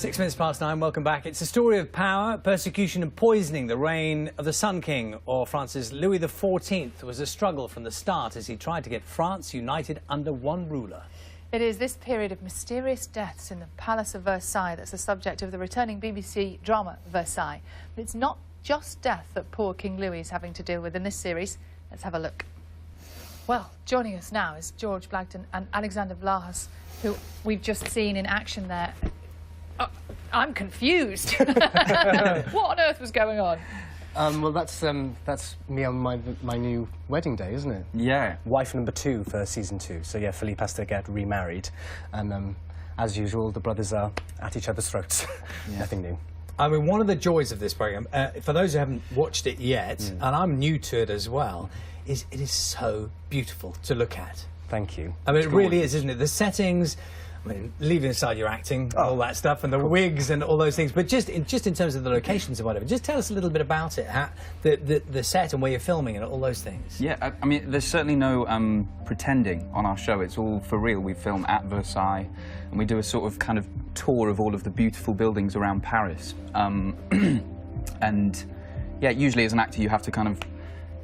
9:06, welcome back. It's a story of power, persecution and poisoning. The reign of the Sun King, or France's Louis XIV, was a struggle from the start as he tried to get France united under one ruler. It is this period of mysterious deaths in the Palace of Versailles that's the subject of the returning BBC drama Versailles. But it's not just death that poor King Louis is having to deal with in this series. Let's have a look. Well, joining us now is George Blagden and Alexander Vlahos, who we've just seen in action there. I'm confused. What on earth was going on? Well, that's me on my new wedding day, isn't it? Yeah. Wife number 2 for season 2. So yeah, Philippe has to get remarried, and as usual, the brothers are at each other's throats. Yeah. Nothing new. I mean, one of the joys of this programme, for those who haven't watched it yet, and I'm new to it as well, is it is so beautiful to look at. Thank you. I mean, it really is, isn't it? The settings, I mean, leaving aside your acting, all that stuff, and the wigs and all those things, but just in terms of the locations and whatever, just tell us a little bit about it, the set and where you're filming and all those things. Yeah, I mean, there's certainly no pretending on our show. It's all for real. We film at Versailles, and we do a sort of kind of tour of all of the beautiful buildings around Paris. And yeah, usually as an actor you have to kind of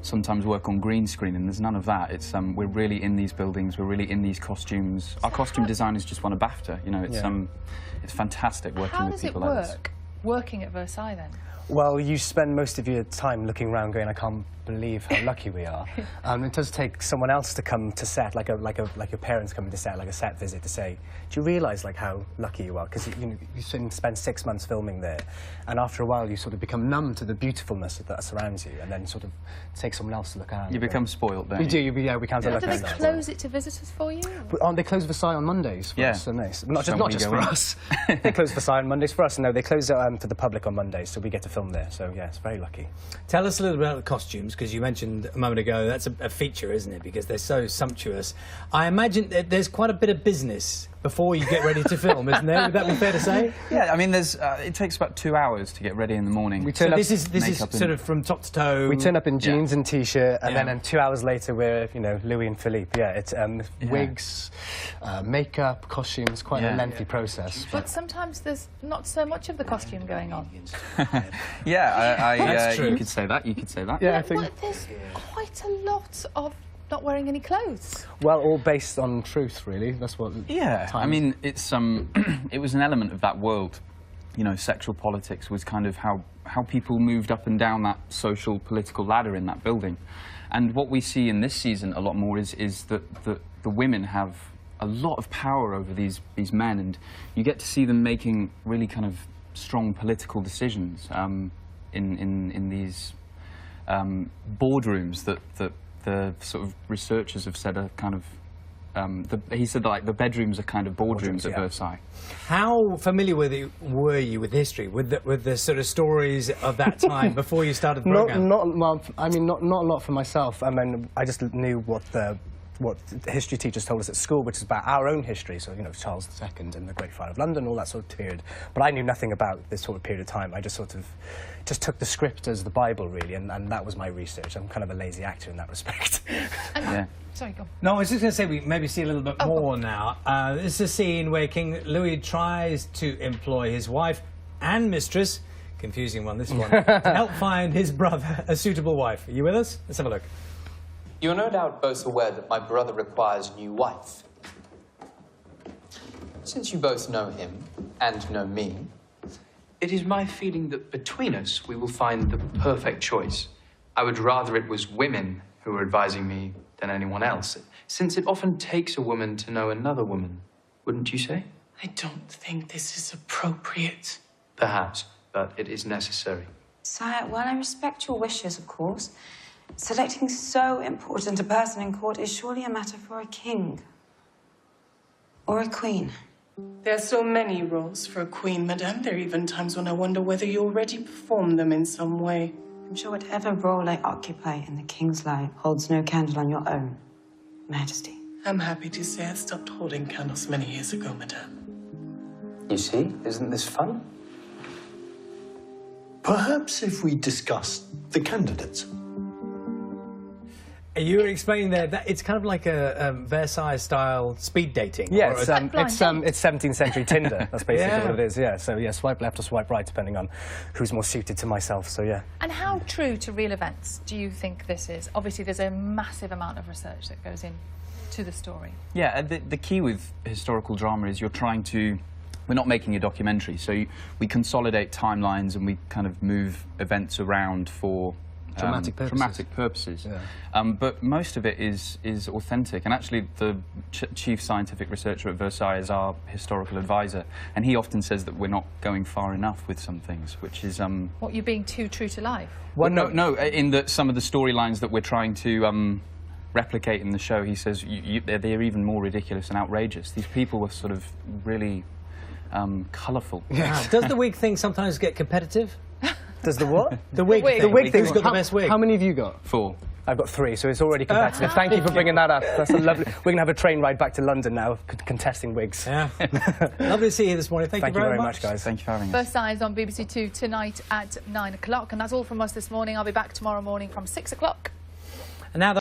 sometimes work on green screen, and there's none of that. It's we're really in these buildings, we're really in these costumes. Our costume designers just won a BAFTA, you know. It's fantastic working with people like this. How does it work, working at Versailles then? Well, you spend most of your time looking around going, I can't believe how lucky we are. It does take someone else to come to set, like your parents coming to set, like a set visit, to say, do you realise like how lucky you are? Because you spend 6 months filming there, and after a while you sort of become numb to the beautifulness that surrounds you, and then sort of take someone else to look at. You become spoiled, don't you? We do. Yeah, we can't. Do they close it to visitors for you? They close Versailles on Mondays for us, and not just for us. They They close Versailles on Mondays for us. No, they close it to the public on Mondays, so we get to film there. So yeah, it's very lucky. Tell us a little bit about the costumes, because you mentioned a moment ago that's a feature, isn't it? Because they're so sumptuous. I imagine that there's quite a bit of business before you get ready to film, isn't there? Would that be fair to say? Yeah, I mean, it takes about 2 hours to get ready in the morning. This is sort of from top to toe. We turn up in jeans and t-shirt, and then 2 hours later we're, Louis and Philippe. Yeah, it's wigs, makeup, costumes, quite a lengthy process. But sometimes there's not so much of the costume going on. Yeah, true. you could say that. You could say that. Yeah, I think there's quite a lot of not wearing any clothes. Well, all based on truth, really. That's what. Yeah, I mean, it's it was an element of that world. You know, sexual politics was kind of how people moved up and down that social political ladder in that building. And what we see in this season a lot more is that the women have a lot of power over these men, and you get to see them making really kind of strong political decisions in these boardrooms that the sort of researchers have said are kind of he said that, like, the bedrooms are kind of boardrooms at Versailles. How familiar were you with history, with the sort of stories of that time before you started the programme? Not a lot for myself. I mean, I just knew what the history teachers told us at school, which is about our own history, so, Charles II and the Great Fire of London, all that sort of period. But I knew nothing about this sort of period of time. I just took the script as the Bible, really, and that was my research. I'm kind of a lazy actor in that respect. Sorry, go on. No, I was just going to say we maybe see a little bit more now. This is a scene where King Louis tries to employ his wife and mistress, confusing one, this one, to help find his brother a suitable wife. Are you with us? Let's have a look. You are no doubt both aware that my brother requires a new wife. Since you both know him, and know me, it is my feeling that between us we will find the perfect choice. I would rather it was women who were advising me than anyone else, since it often takes a woman to know another woman, wouldn't you say? I don't think this is appropriate. Perhaps, but it is necessary. Sire, while I respect your wishes, of course, selecting so important a person in court is surely a matter for a king. Or a queen. There are so many roles for a queen, madame. There are even times when I wonder whether you already perform them in some way. I'm sure whatever role I occupy in the king's life holds no candle on your own, Majesty. I'm happy to say I stopped holding candles many years ago, madame. You see, isn't this fun? Perhaps if we discuss the candidates. You were explaining there that it's kind of like a Versailles-style speed dating. Yeah, or it's, a- it's 17th century Tinder. That's basically Yeah. what it is, yeah. So, yeah, swipe left or swipe right, depending on who's more suited to myself, so, yeah. And how true to real events do you think this is? Obviously, there's a massive amount of research that goes in to the story. Yeah, the key with historical drama is you're trying to... We're not making a documentary, so we consolidate timelines and we kind of move events around for... Dramatic purposes. Yeah. But most of it is authentic, and actually the chief scientific researcher at Versailles is our historical advisor, and he often says that we're not going far enough with some things, which is... What, you're being too true to life? Well, no, in that some of the storylines that we're trying to replicate in the show, he says they're even more ridiculous and outrageous. These people were sort of really colourful. Wow. Does the wig thing sometimes get competitive? Does the what? The wig thing. The wig thing. Who's got the best wig? How many have you got? 4. I've got 3, so it's already competitive. Thank you for bringing that up. That's a lovely... We're going to have a train ride back to London now, contesting wigs. Yeah. Lovely to see you this morning. Thank you very much, guys. Thank you for having us. Versailles is on BBC 2 tonight at 9 o'clock, and that's all from us this morning. I'll be back tomorrow morning from 6 o'clock. And now